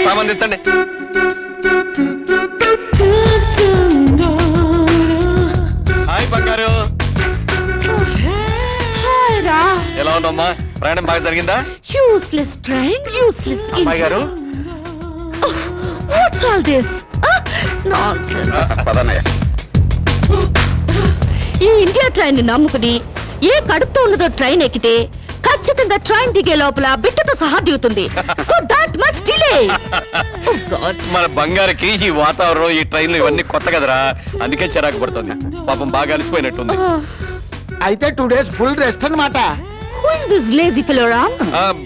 సామాన్ తెచ్చండి. హాయ్ బంగారు, ఎలా ఉన్నామ్మా? ప్రయాణం బాగా జరిగిందా? యూస్లెస్ ట్రైన్, యూస్లెస్ అమ్మాయి గారు. What's all this? Nonsense. ఈ ఇండియా ట్రైన్ ని నమ్ముకుని ఏ కడుపుతో ఉన్నదో ట్రైన్ ఎక్కితే ఖచ్చితంగా ట్రైన్ దిగే లోపల బిడ్డతో సహా దిగుతుంది. So that much delay. Oh God. మన బంగారుకి ఈ వాతావరణం, ఈ ట్రైన్లు ఇవన్నీ కొత్త కదరా, అందుకే చిరాకు పడుతుంది. పాపం బాగా అలసిపోయినట్టుంది. అయితే 2 days ఫుల్ రెస్ట్ అన్నమాట. Who is this lazy fellow, Ram?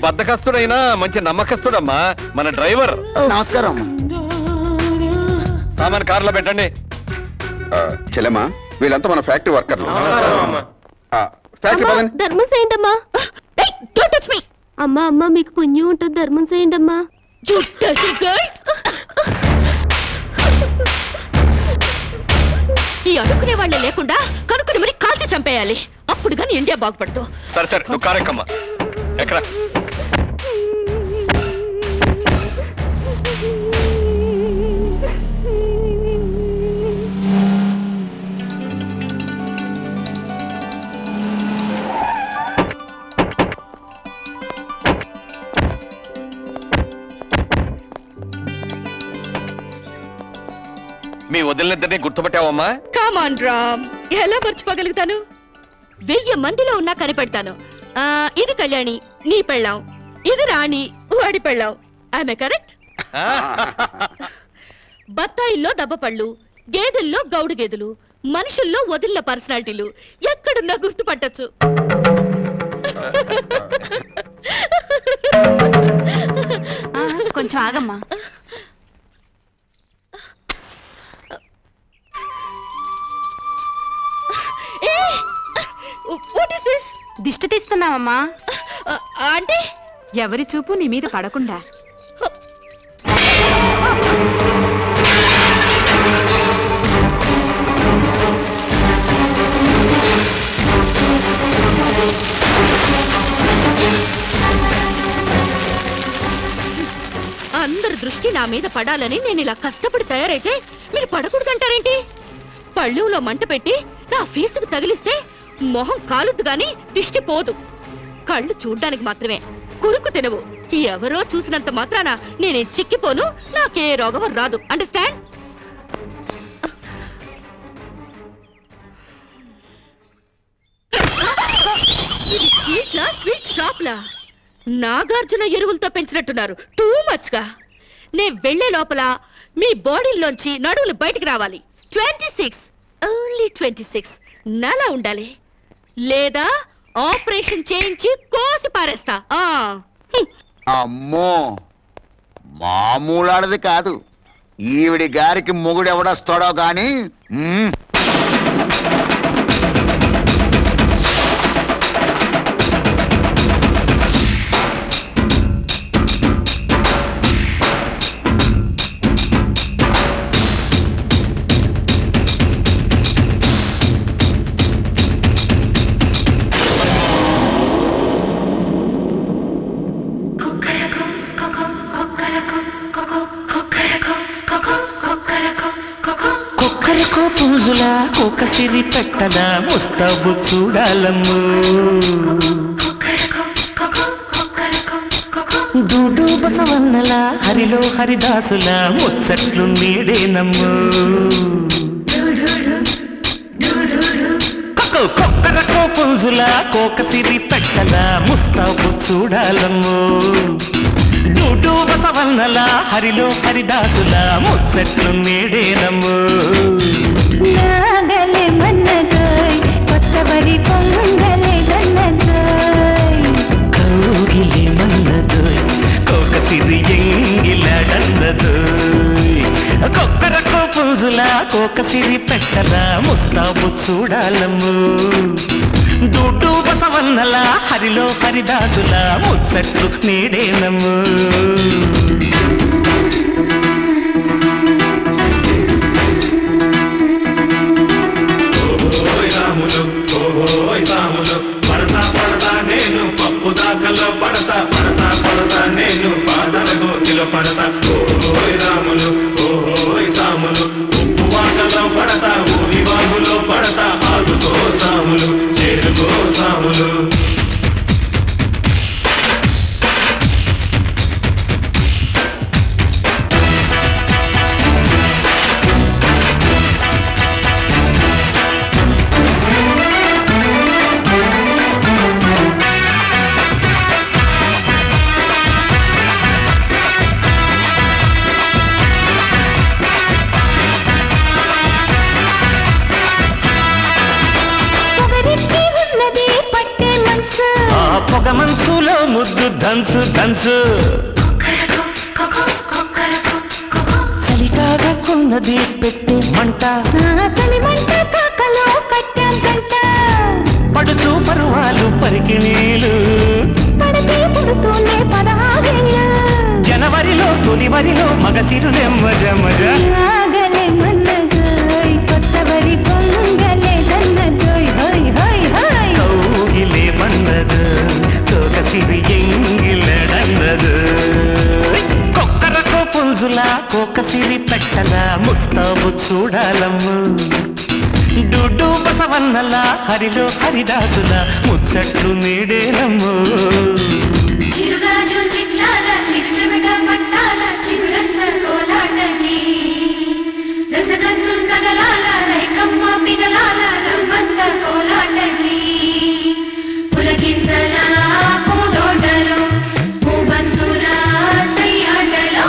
బద్దకస్తుడైనా మంచి నమ్మకస్తుడమ్మా మన డ్రైవర్. నమస్కారం. సామాన్ కారులో పెట్టండి. చెల్లెమ్మా, వీళ్ళంతా మన ఫ్యాక్టరీ వర్కర్లు. ధర్మం చేయండి అమ్మా. అమ్మా అమ్మా, మీకు పుణ్యం ఉంటుంది, ధర్మం చేయండి అమ్మా. ఈ అడుక్కునే వాళ్ళే లేకుండా కనుక్కుని మరి కాల్చి చంపేయాలి, అప్పుడు కానీ ఇండియా బాగుపడదు. సరే సరే, నువ్వు కారెక్కమ్మా. ఎక్కడ మీ వదిలినిద్దరినీ గుర్తుపట్టావమ్మా? కమాన్ రామ్, ఎలా మర్చిపోగలుగుతాను? 1000 మందిలో ఉన్నా కనిపెడతాను. ఇది కళ్యాణి, నీ పెళ్ళాం. ఇది రాణి, వాడి పెళ్ళాం. ఆమె కరెక్ట్? బత్తాయిల్లో దబ్బపళ్ళు, గేదెల్లో గౌడు గేదెలు, మనుషుల్లో వదిలిన పర్సనాలిటీలు ఎక్కడున్నా గుర్తుపట్టచ్చు. కొంచెం ఆగమ్మా. దిష్టి తీస్తున్నావమ్మా? అంటే ఎవరి చూపు నీ మీద పడకుండా. అందరి దృష్టి నా మీద పడాలని నేను ఇలా కష్టపడి తయారైతే మీరు పడకూడదంటారేంటి? పళ్ళులో మంట పెట్టి నా ఫేసుకు తగిలిస్తే మొహం కాలుద్దు గాని దిష్టి పోదు. కళ్ళు చూడ్డానికి మాత్రమే, కురుకు తినవు. ఎవరో చూసినంత మాత్రాన నేనే చిక్కిపోను, నాకే రోగం రాదు. అండర్స్టాండ్? ఇది స్వీట్ షాప్లా? నాగార్జున ఎరువులతో పెంచినట్టున్నారు. టూ మచ్ గా. నే వెళ్లే లోపల మీ బాడీలోంచి నడువులు బయటికి రావాలి. 26, ఓన్లీ 26 నెల ఉండాలి, లేదా ఆపరేషన్ చేయించి కోసి పారేస్తా. అమ్మో, మామూలాడది కాదు. ఈవిడి గారికి మొగుడెవడొస్తాడో గాని. పూజులా కోకసిరి పెట్టన ముస్తాబు చూడాలమ్ము. డూడు బసవన్నల హరిలో హరిదాసుల ముచ్చట్లు నీడేనమ్ము. కొక్కరకో పూజులా కోకసిరి పెట్టన ముస్తాబు చూడాలమ్ము. డూడు బసవన్నల హరిలో హరిదాసుల ముచ్చట్లు నీడేనమ్ము. నాగలే మన్నదోయ్ కొత్తబడి పొంగలే దన్నదోయ్. కౌగిలి మన్నదోయ్ కోకసిరి ఎంగిలాడన్నదోయ్. కొక్కరకో పూజుల కోకసిరి పెట్టల ముస్తాబు చూడాలమ్ము. డూడు బసవన్నల హరిలో హరిదాసుల ముచ్చట్లు నీడేనమ్ము. పడతా పడతా నేను పప్పు దాకలో పడతా పడతా పడతా నేను పడతా ఓహోయ్ రాములు ఓహోయ్ సాములు ఉప్పు వాటలో పడతా ఊరి బాగులో పడతా ఆదుకో సాములు చేరుకో సాములు పొగ మనసులో ముద్దు ధన్సు ధన్సు చలికాగకున్నది పెట్టి మంట పడుచు పరువాలు పరికిణీలు జనవరిలో తొలివరిలో మగసిరులే మజ మజ కౌగిలే మన్నదు తోకసిరి ఎంగిలడన్నదు కొక్కరకో పుంజులా కోకసిరి పెట్టలా ముస్తాబు చూడాలమ్ము డుడ్డు బసవన్నలా హరిలో హరిదాసుల ముచ్చట్లు నీడేనమ్ము చిరుగాజు చిట్లాల చిరుచెమట పట్టాల చిగురంత కోలాటకి రసగన్ను కదలాల రైకమ్మ పిగలాల రంబంత కోలాటకి పులకింతల పూదోటలో పూబంతుల సయ్యాటలో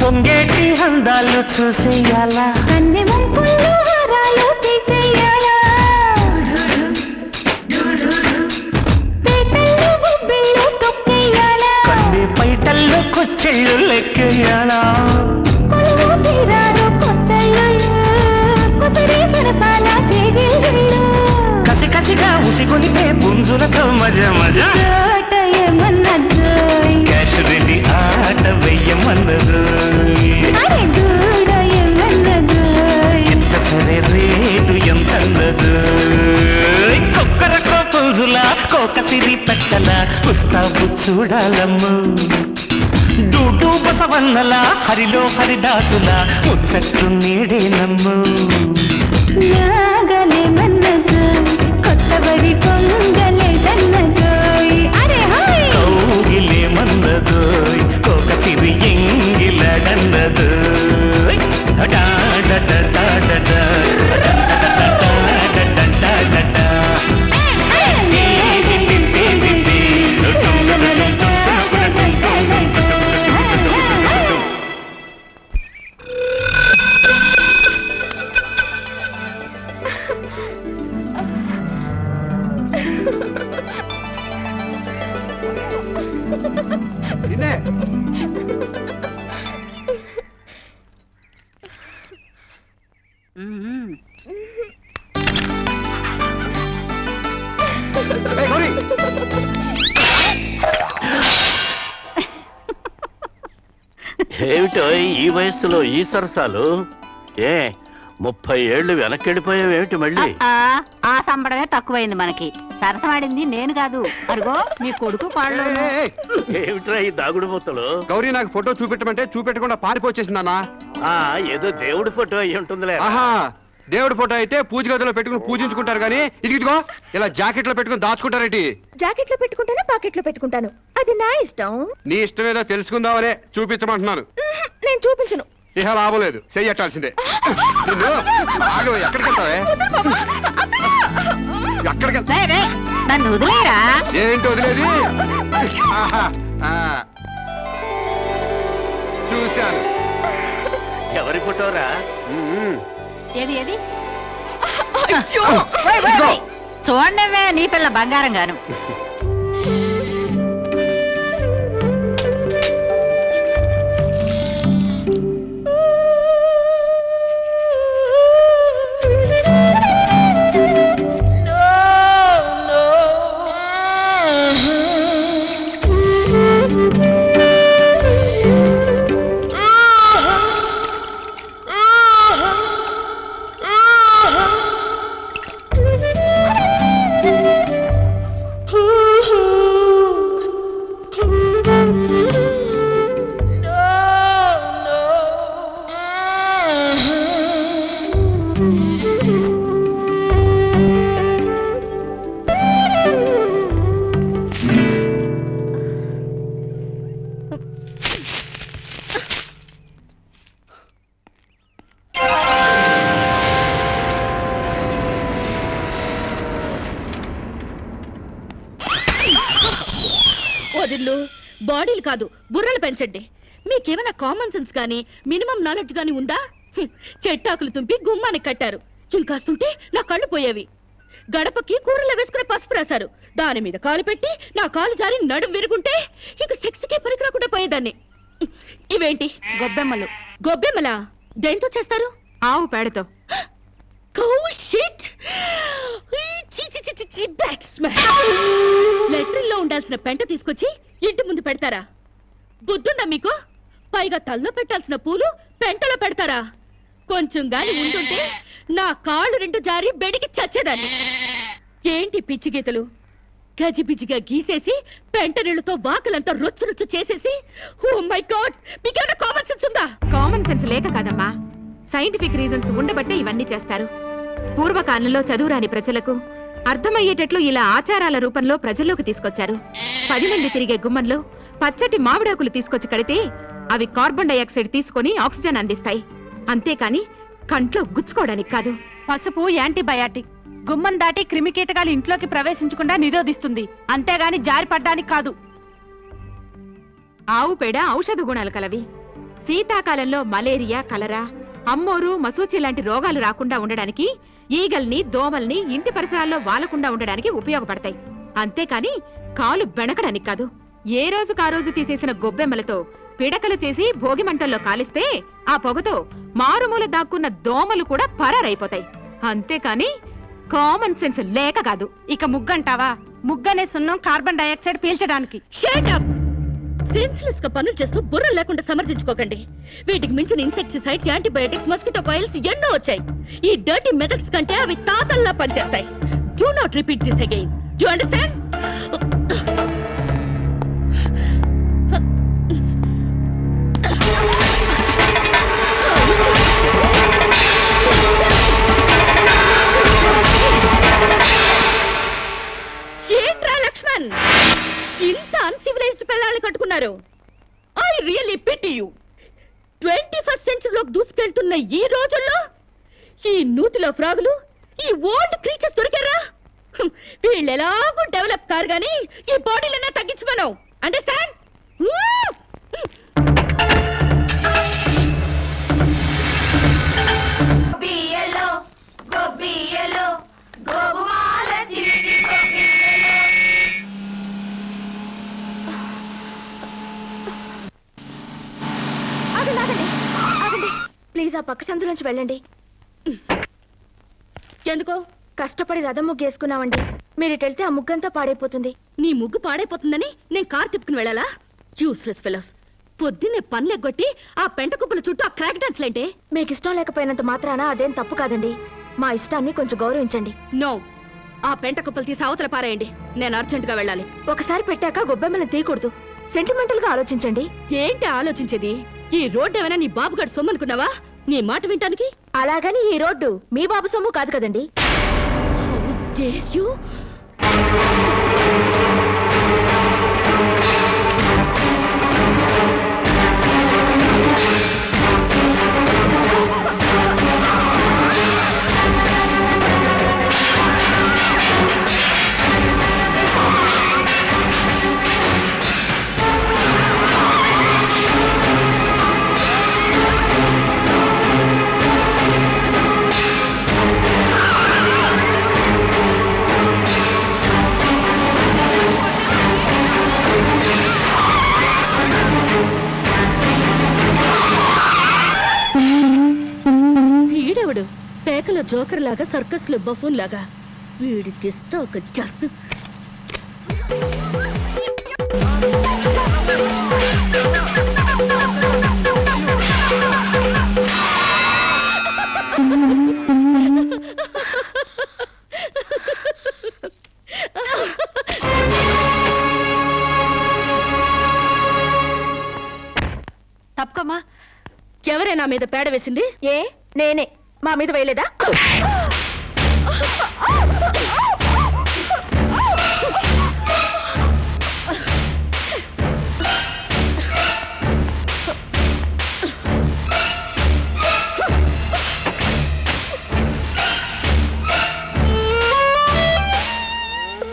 పొంగేటి అందాలు చూసేయాలా అన్ని ముంపుల్లో హారాలు తీసేయాలా పేటల్లో బొబ్బిళ్ళు తొక్కేయాలా కన్ని పైటల్లో కొచ్చెళ్ళు లెక్కేయాలా కొలువు తీరారు కొత్తళ్ళు కొసరి సరసాల చేగిళ్ళు కసి కసిగా ఉసిగొనిపే పుంజులతో మజ మజ ఏమన్నదోయ్ క్యాష్ రెడ్డి ఆట వెయ్యమన్నదు అరే గూడ ఏమన్నదోయ్ ఎంత సరే రేటు ఎంతన్నదు కొక్కరకో పుంజులా కోకసిరి పెట్టల పుస్తాబు చూడాలమ్ము డూడు బసవన్నల హరిలో హరిదాసుల ముచ్చట్లు నీడేనమ్ము నాగలేమన్నదోయ్ కొత్తబడి పొంగలేదన్నదోయ్ అరే హాయ్ కౌగిలేమన్నదోయ్ కోకసిరి ఎంగిలడన్నదోయ్ ఏమిటో ఈ వయస్సులో ఈ సరసాలు? 30 ఏళ్ళు వెనక్కెళ్ళిపోయావేమిటి మళ్ళీ? ఆ సంబడమే తక్కువైంది మనకి. సరసమాడింది నేను కాదు, అరుగో మీ కొడుకు పాడు. ఏమిట్రా ఈ దాగుడు మూతలు? గౌరీ నాకు ఫోటో చూపెట్టమంటే చూపెట్టకుండా పారిపోచేసిందన్నా. ఏదో దేవుడి ఫోటో అయ్యి ఉంటుందిలే. ఆహా, దేవుడి ఫోటో అయితే పూజ గదిలో పెట్టుకుని పూజించుకుంటారు కానీ ఇదిగో ఇలా జాకెట్ లో పెట్టుకుని దాచుకుంటారేంటి? జాకెట్ లో పెట్టుకుంటాను, పాకెట్ లో పెట్టుకుంటాను, అది నా ఇష్టం. నీ ఇష్టం ఏదో తెలుసుకుందామనే చూపించమంటున్నాను. నేను చూపించను. ఇహ లాభం లేదు, చెయ్యట్టాల్సిందే. ఎక్కడికి వెళ్తావే? ఎక్కడికి నన్ను వదిలేరా? ఏంటి వదిలేది? చూశాను. ఎవరి ఫోటోరా? ఏది ఏది? చూడండివే నీ పిల్ల బంగారం గాను. వదిళ్ళు బాడీలు కాదు బుర్రలు పెంచండి. మీకేమైనా కామన్ సెన్స్ కానీ మినిమం నాలెడ్జ్ కానీ ఉందా? చెట్టాకులు తుంపి గుమ్మానికి కట్టారు. ఇంకాస్తుంటే నా కళ్ళు పోయేవి. గడపకి కూరలో వేసుకునే పసుపు రాశారు. దాని మీద కాలు పెట్టి నా కాలు జారి నడుం విరుగుంటే ఇక సెక్స్కే పనికి రాకుండా పోయేదాన్ని. ఇవేంటి? గొబ్బెమ్మలు. గొబ్బెమ్మలా? దేంతో చేస్తారు? ఆవు పేడతో. లెట్రిన్లో ఉండాల్సిన పెంట తీసుకొచ్చి ఇంటి ముందు పెడతారా? బుద్ధుందా మీకు? పైగా తల్లో పెట్టాల్సిన పూలు పెంటలో పెడతారా? కొంచెం గాని ఉంటుంటే నా కాళ్ళు రెండు జారి బెడికి చచ్చేదాన్ని. ఏంటి పిచ్చి గీతలు? గజిబిజిగా గీసేసి పెంట నీళ్లతో వాకలంతా రొచ్చు రొచ్చు చేసేసి, ఓ మై గాడ్, మీకేమైనా కామన్ సెన్స్ ఉందా? కామన్ సెన్స్ లేక కాదమ్మా, సైంటిఫిక్ రీజన్స్ ఉండబట్టే ఇవన్నీ చేస్తారు. పూర్వకాలంలో చదువురాని ప్రజలకు అర్థమయ్యేటట్లు ఇలా ఆచారాల రూపంలో ప్రజల్లోకి తీసుకొచ్చారు. 10 మంది తిరిగే గుమ్మంలో పచ్చటి మామిడాకులు తీసుకొచ్చి కడితే అవి కార్బన్ డైఆక్సైడ్ తీసుకొని ఆక్సిజన్ అందిస్తాయి. అంతేకాని కంట్లో గుచ్చుకోవడానికి కాదు. పసుపు యాంటీబయాటిక్, గుమ్మం దాటి క్రిమికీటకాలు ఇంట్లోకి ప్రవేశించకుండా నిరోధిస్తుంది, అంతేగాని జారిపడ్డానికి కాదు. ఆవు పేడ ఔషధ గుణాలు కలవి. శీతాకాలంలో మలేరియా, కలరా, అమ్మోరు, మసూచి లాంటి రోగాలు రాకుండా ఉండడానికి, ఈగల్ని, దోమల్ని ఇంటి పరిసరాల్లో వాలకుండా ఉండడానికి ఉపయోగపడతాయి. అంతేకాని కాలు బెణకడానికి కాదు. ఏ రోజుకా రోజు తీసేసిన గొబ్బెమ్మలతో పిడకలు చేసి భోగి మంటల్లో కాలిస్తే ఆ పొగతో మారుమూల దాక్కున్న దోమలు కూడా పరారైపోతాయి. అంతేకాని కామన్ సెన్స్ లేక కాదు. ఇక ముగ్గంటావా? ముగ్గనే సున్నం కార్బన్ డైఆక్సైడ్ పీల్చడానికి. Shut up! సెన్స్లెస్ గా పనులు చేస్తూ బుర్ర లేకుండా సమర్థించుకోకండి. వీటికి మించిన ఇన్సెక్టిసైడ్స్, యాంటీబయాటిక్స్, మస్కిటో కాయిల్స్ ఎన్నో వచ్చాయి. ఈ డర్టీ మెథడ్స్ కంటే అవి తాతల్లా పనిచేస్తాయి. Do not repeat this again. Do understand? ఏంట్రా లక్ష్మణ్, ఇంత అన్సివిలైజ్డ్ పిల్లల్ని కట్టుకున్నారు? I really pity you. 21st సెంచరీలోకి దూసుకెళ్తున్న ఈ రోజుల్లో ఈ నూతిలో ఫ్రాగులు, ఈ ఓల్డ్ క్రీచర్స్ దొరికారా? వీళ్ళు ఎలాగూ డెవలప్ కారు గానీ ఈ బాడీలన్నా తగ్గించమను. అండర్స్టాండ్? ప్లీజ్ ఆ పక్క సందు నుంచి వెళ్ళండి. ఎందుకో? కష్టపడి రథం ముగ్గు వేసుకున్నామండి. మీరు ఇటు వెళ్తే ఆ ముగ్గంతా పాడైపోతుంది. నీ ముగ్గు పాడైపోతుందని నేను కారు తిప్పుకుని వెళ్ళాలా? Useless fellows. పొద్దున్నే పనులెగ్గొట్టి ఆ పెంట కుప్పల చుట్టూ ఆ క్రాక్ డాన్స్ లేంటే? మీకు ఇష్టం లేకపోయినంత మాత్రాన అదేం తప్పు కాదండి. మా ఇష్టాన్ని కొంచెం గౌరవించండి. నో, ఆ పెంట కుప్పలు తీసి అవతల పారేయండి. నేను అర్జెంట్ గా వెళ్ళాలి. ఒకసారి పెట్టాక గొబ్బెమ్మలను తీయకూడదు. సెంటిమెంటల్ గా ఆలోచించండి. ఏంటి ఆలోచించేది? ఈ రోడ్డు ఏమైనా నీ బాబుగాడు సొమ్మనుకున్నావా నీ మాట వింటానికి? అలాగని ఈ రోడ్డు మీ బాబు సొమ్ము కాదు కదండి. పేకలో జోకర్ లాగా, సర్కస్ లో బఫూన్ లాగా. వీడికిస్తా ఒక జర్ను. తప్పకమ్మా. ఎవరే నా మీద పేడ వేసింది? ఏ నేనే. మా మీద వేయలేదా?